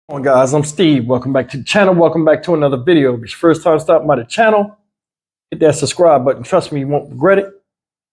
Come on guys, I'm Steve. Welcome back to the channel. Welcome back to another video. If it's your first time stopping by the channel, hit that subscribe button. Trust me, you won't regret it.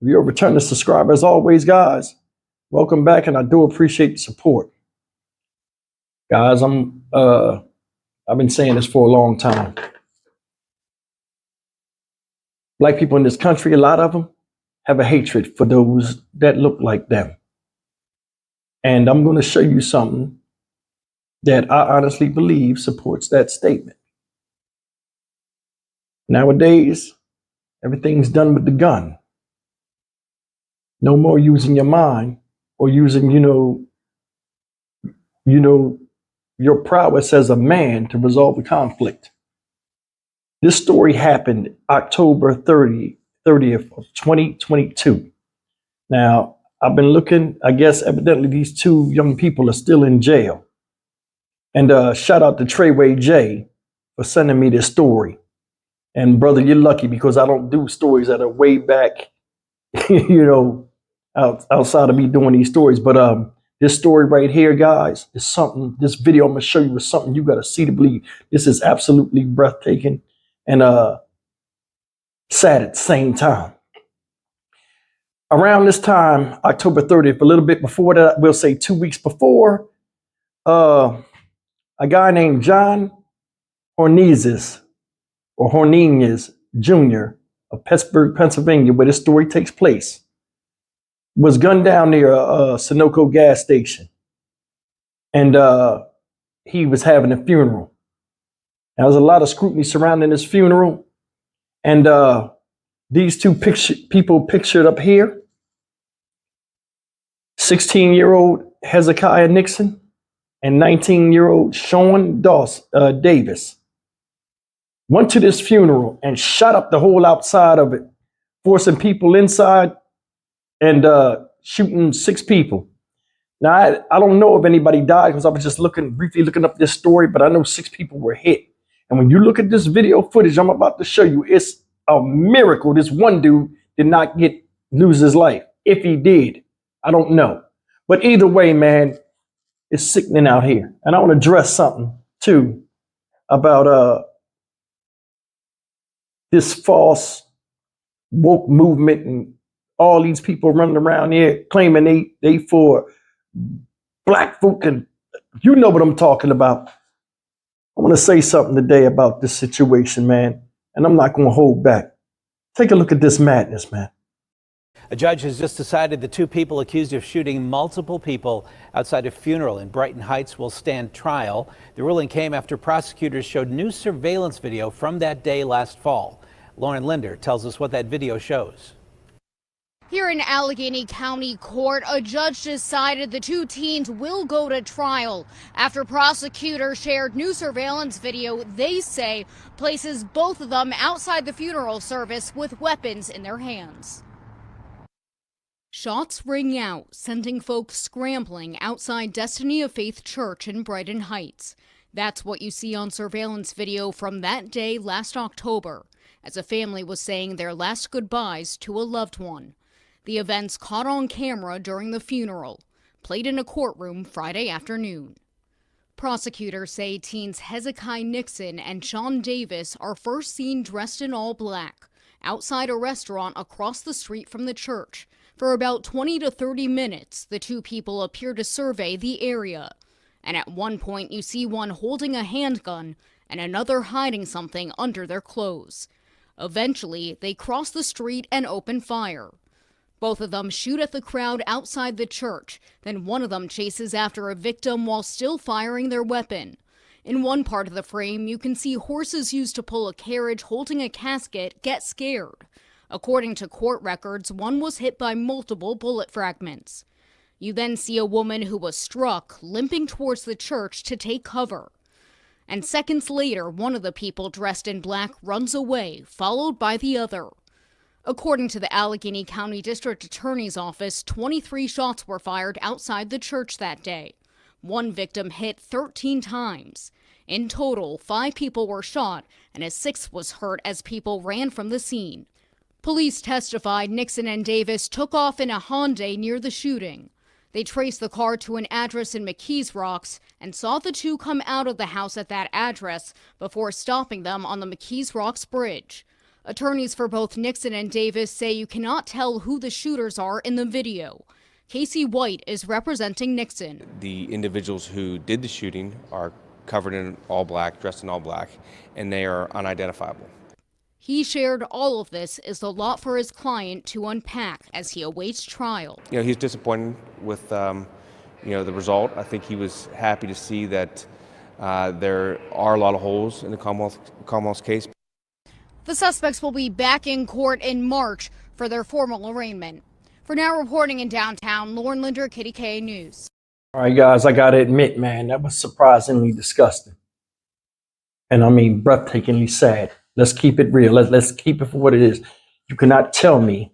If you're a returning subscriber, as always, guys, welcome back, and I do appreciate the support. Guys, I've been saying this for a long time. Black people in this country, a lot of them have a hatred for those that look like them. And I'm going to show you something that I honestly believe supports that statement. Nowadays, everything's done with the gun. No more using your mind or using, your prowess as a man to resolve a conflict. This story happened October 30th of 2022. Now, I've been looking, I guess evidently these two young people are still in jail. And shout out to Treyway J for sending me this story. And brother, you're lucky because I don't do stories that are way back, outside of me doing these stories. But this story right here, guys, is something, this video I'm going to show you is something you got to see to believe. This is absolutely breathtaking and sad at the same time. Around this time, October 30th, a little bit before that, we'll say 2 weeks before, a guy named John Hornizes Jr. of Pittsburgh, Pennsylvania, where this story takes place, was gunned down near a Sunoco gas station. And he was having a funeral. There was a lot of scrutiny surrounding his funeral. And these two people pictured up here, 16-year-old Hezekiah Nixon and 19-year-old Sean Davis, went to this funeral and shot up the whole outside of it, forcing people inside and shooting 6 people. Now, I don't know if anybody died because I was just briefly looking up this story, but I know 6 people were hit. And when you look at this video footage I'm about to show you, it's a miracle this one dude did not lose his life. If he did, I don't know. But either way, man, it's sickening out here. And I want to address something too about this false woke movement and all these people running around here claiming they for black folk, and you know what I'm talking about. I want to say something today about this situation, man, and I'm not going to hold back. Take a look at this madness, man. A judge has just decided the 2 people accused of shooting multiple people outside a funeral in Brighton Heights will stand trial. The ruling came after prosecutors showed new surveillance video from that day last fall. Lauren Linder tells us what that video shows. Here in Allegheny County Court, a judge decided the 2 teens will go to trial after prosecutors shared new surveillance video they say places both of them outside the funeral service with weapons in their hands. Shots ring out, sending folks scrambling outside Destiny of Faith Church in Brighton Heights. That's what you see on surveillance video from that day last October, as a family was saying their last goodbyes to a loved one. The events caught on camera during the funeral, played in a courtroom Friday afternoon. Prosecutors say teens Hezekiah Nixon and Sean Davis are first seen dressed in all black outside a restaurant across the street from the church. For about 20 to 30 minutes, the 2 people appear to survey the area. And at one point, you see one holding a handgun and another hiding something under their clothes. Eventually, they cross the street and open fire. Both of them shoot at the crowd outside the church. Then one of them chases after a victim while still firing their weapon. In one part of the frame, you can see horses used to pull a carriage holding a casket get scared. According to court records, one was hit by multiple bullet fragments. You then see a woman who was struck limping towards the church to take cover. And seconds later, one of the people dressed in black runs away, followed by the other. According to the Allegheny County District Attorney's Office, 23 shots were fired outside the church that day. One victim hit 13 times. In total, 5 people were shot, and a 6th was hurt as people ran from the scene. Police testified Nixon and Davis took off in a Hyundai near the shooting. They traced the car to an address in McKees Rocks and saw the two come out of the house at that address before stopping them on the McKees Rocks Bridge. Attorneys for both Nixon and Davis say you cannot tell who the shooters are in the video. Casey White is representing Nixon. The individuals who did the shooting are covered in all black, dressed in all black, and they are unidentifiable. He shared all of this is a lot for his client to unpack as he awaits trial. He's disappointed with, the result. I think he was happy to see that there are a lot of holes in the Commonwealth's case. The suspects will be back in court in March for their formal arraignment. For now, reporting in downtown, Lauren Linder, KDKA News. All right, guys, I got to admit, man, that was surprisingly disgusting. And I mean, breathtakingly sad. Let's keep it real. Let's keep it for what it is. You cannot tell me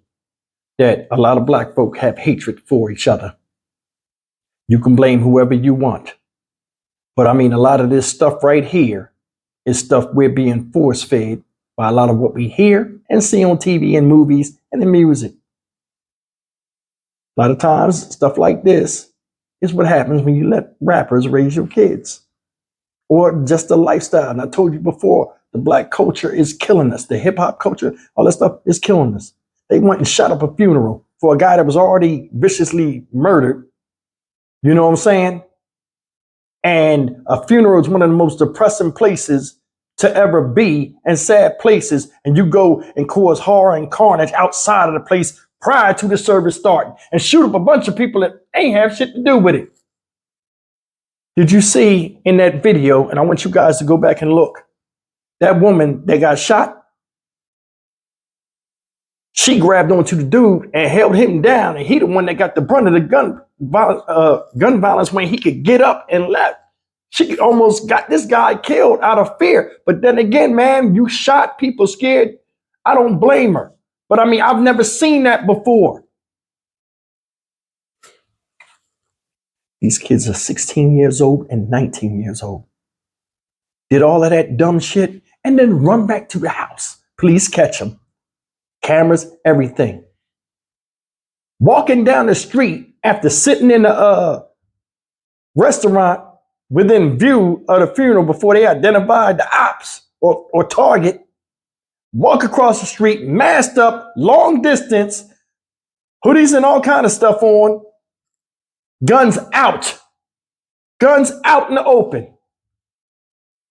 that a lot of black folk have hatred for each other. You can blame whoever you want. But I mean, a lot of this stuff right here is stuff we're being force-fed by a lot of what we hear and see on TV and movies and in music. A lot of times, stuff like this is what happens when you let rappers raise your kids. Or just the lifestyle. And I told you before, the black culture is killing us. The hip hop culture, all that stuff is killing us. They went and shot up a funeral for a guy that was already viciously murdered. You know what I'm saying? And a funeral is one of the most depressing places to ever be, and sad places. And you go and cause horror and carnage outside of the place prior to the service starting and shoot up a bunch of people that ain't have shit to do with it. Did you see in that video, and I want you guys to go back and look, that woman that got shot, she grabbed onto the dude and held him down, and he the one that got the brunt of the gun violence when he could get up and left. She almost got this guy killed out of fear. But then again, man, you shot people scared. I don't blame her. But I mean, I've never seen that before. These kids are 16 years old and 19 years old. Did all of that dumb shit and then run back to the house. Please catch them. Cameras, everything. Walking down the street after sitting in a restaurant within view of the funeral before they identified the ops or target. Walk across the street, masked up, long distance, hoodies and all kind of stuff on. Guns out. Guns out in the open.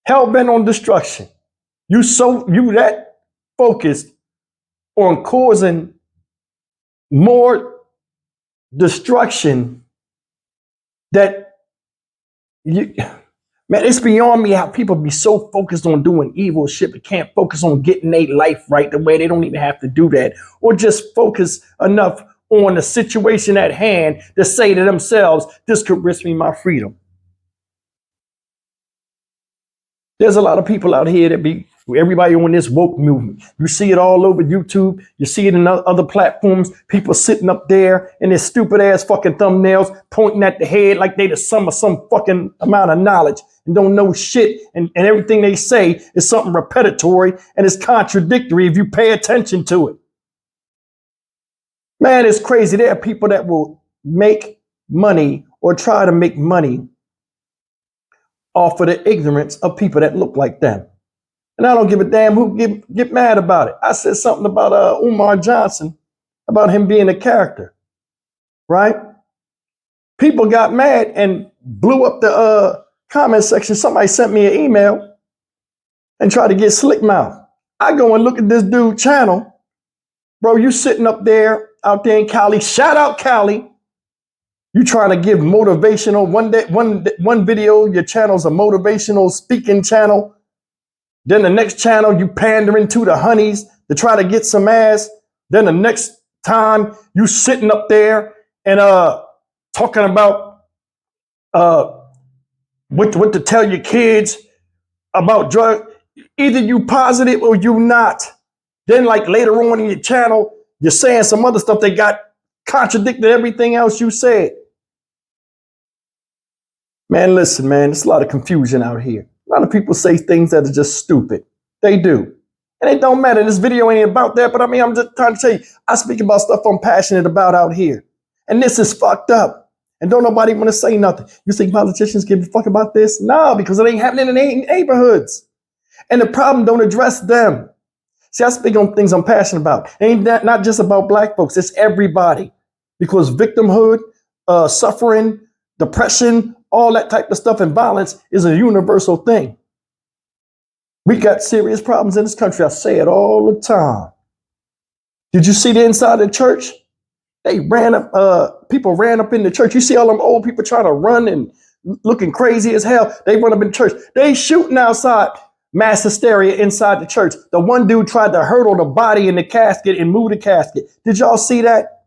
Hell bent on destruction. You that focused on causing more destruction that you, man, it's beyond me how people be so focused on doing evil shit but can't focus on getting their life right the way they don't even have to do that, or just focus enough on the situation at hand to say to themselves, this could risk me my freedom. There's a lot of people out here that be, everybody on this woke movement. You see it all over YouTube. You see it in other platforms. People sitting up there in their stupid ass fucking thumbnails, pointing at the head like they the sum of some fucking amount of knowledge and don't know shit. And everything they say is something repetitory and it's contradictory if you pay attention to it. Man, it's crazy. There are people that will make money or try to make money off of the ignorance of people that look like them. And I don't give a damn who get mad about it. I said something about Umar Johnson, about him being a character, right? People got mad and blew up the comment section. Somebody sent me an email and tried to get slick mouth. I go and look at this dude's channel. Bro, you sitting up there, out there in Cali. Shout out Cali. You trying to give motivational, one video, your channel's a motivational speaking channel. Then the next channel, you pandering to the honeys to try to get some ass. Then the next time, you sitting up there and talking about what to tell your kids about drugs. Either you positive or you not. Then like later on in your channel, you're saying some other stuff that got contradicted everything else you said. Man, listen, man, there's a lot of confusion out here. A lot of people say things that are just stupid. They do. And it don't matter. This video ain't about that, but I mean, I'm just trying to tell you, I speak about stuff I'm passionate about out here. And this is fucked up. And don't nobody want to say nothing. You think politicians give a fuck about this? No, because it ain't happening in their neighborhoods. And the problem don't address them. See, I speak on things I'm passionate about. It ain't that not just about black folks, it's everybody. Because victimhood, suffering, depression, all that type of stuff and violence is a universal thing. We got serious problems in this country. I say it all the time. Did you see the inside of the church? They ran up, people ran up in the church. You see all them old people trying to run and looking crazy as hell. They run up in the church. They shooting outside. Mass hysteria inside the church. The one dude tried to hurdle the body in the casket and move the casket. Did y'all see that?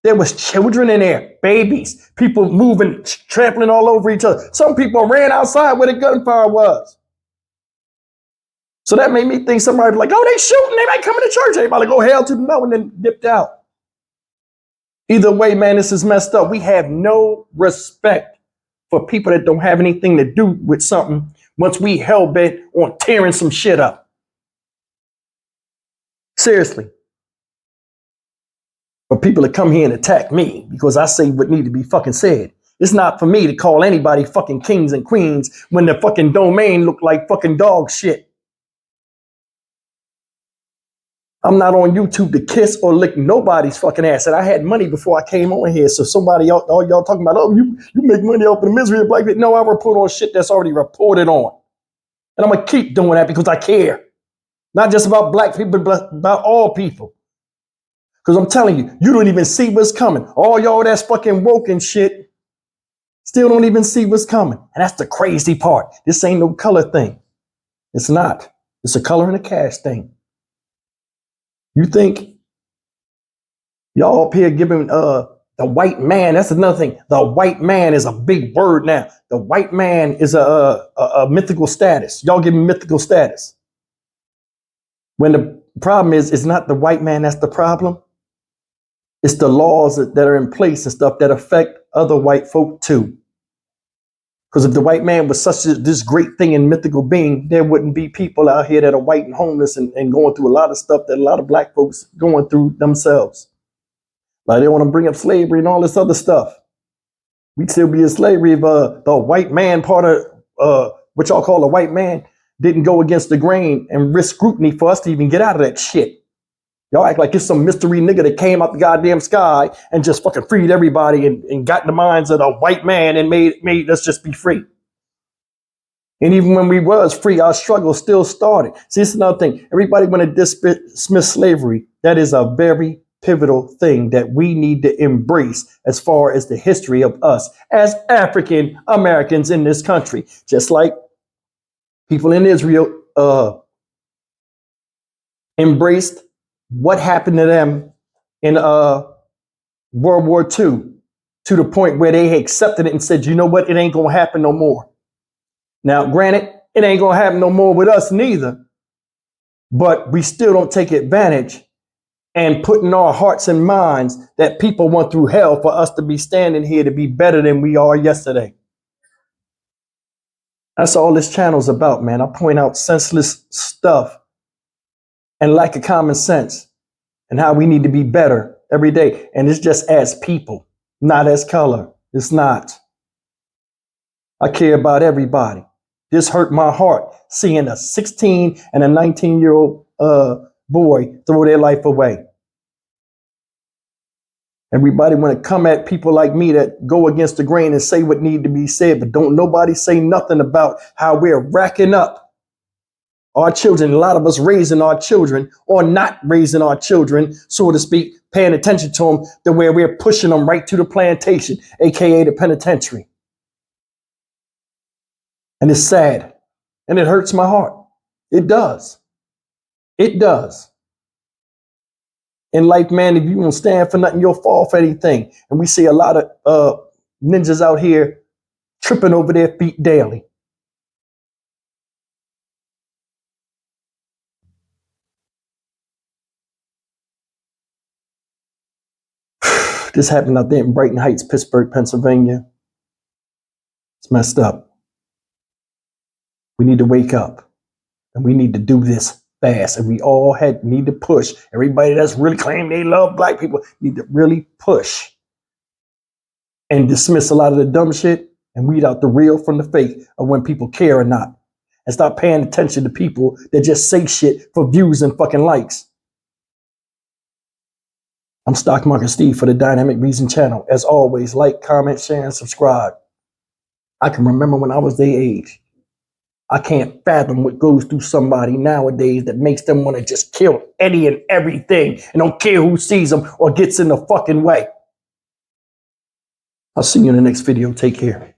There was children in there, babies, people moving, trampling all over each other. Some people ran outside where the gunfire was. So that made me think somebody was like, oh, they shooting, they might come into church. Everybody go hell to the no and then dipped out. Either way, man, this is messed up. We have no respect for people that don't have anything to do with something once we hell-bent on tearing some shit up. Seriously. For people to come here and attack me because I say what need to be fucking said. It's not for me to call anybody fucking kings and queens when the fucking domain look like fucking dog shit. I'm not on YouTube to kiss or lick nobody's fucking ass. And I had money before I came on here. So somebody else, all y'all talking about, oh, you make money off the misery of black people. No, I report on shit that's already reported on. And I'm going to keep doing that because I care. Not just about black people, but about all people. Because I'm telling you, you don't even see what's coming. All y'all that's fucking woke and shit still don't even see what's coming. And that's the crazy part. This ain't no color thing. It's not. It's a color and a cash thing. You think y'all up here giving the white man, that's another thing. The white man is a big word now. The white man is a mythical status. Y'all give him mythical status. When the problem is, it's not the white man that's the problem. It's the laws that are in place and stuff that affect other white folk too. Because if the white man was this great thing and mythical being, there wouldn't be people out here that are white and homeless and going through a lot of stuff that a lot of black folks going through themselves. Like they want to bring up slavery and all this other stuff. We'd still be in slavery if the white man part of what y'all call a white man didn't go against the grain and risk scrutiny for us to even get out of that shit. Y'all act like it's some mystery nigga that came out the goddamn sky and just fucking freed everybody and got in the minds of the white man and made us just be free. And even when we was free, our struggle still started. See, it's another thing. Everybody want to dismiss slavery. That is a very pivotal thing that we need to embrace as far as the history of us as African Americans in this country. Just like people in Israel embraced what happened to them in World War II to the point where they accepted it and said, you know what, it ain't going to happen no more. Now, granted, it ain't going to happen no more with us neither, but we still don't take advantage and put in our hearts and minds that people went through hell for us to be standing here to be better than we are yesterday. That's all this channel's about, man. I point out senseless stuff and lack of common sense and how we need to be better every day. And it's just as people, not as color. It's not. I care about everybody. This hurt my heart seeing a 16 and a 19-year-old boy throw their life away. Everybody want to come at people like me that go against the grain and say what need to be said, but don't nobody say nothing about how we're racking up our children. A lot of us raising our children or not raising our children, so to speak, paying attention to them to where we're pushing them right to the plantation, aka the penitentiary. And it's sad and it hurts my heart. It does. It does. In life, man, if you don't stand for nothing, you'll fall for anything. And we see a lot of ninjas out here tripping over their feet daily. This happened out there in Brighton Heights, Pittsburgh, Pennsylvania. It's messed up. We need to wake up and we need to do this fast. And we all need to push. Everybody that's really claiming they love black people need to really push and dismiss a lot of the dumb shit and weed out the real from the fake of when people care or not. And stop paying attention to people that just say shit for views and fucking likes. I'm Stock Market Steve for the Dynamic Reason channel. As always, like, comment, share, and subscribe. I can remember when I was their age. I can't fathom what goes through somebody nowadays that makes them want to just kill any and everything and don't care who sees them or gets in the fucking way. I'll see you in the next video. Take care.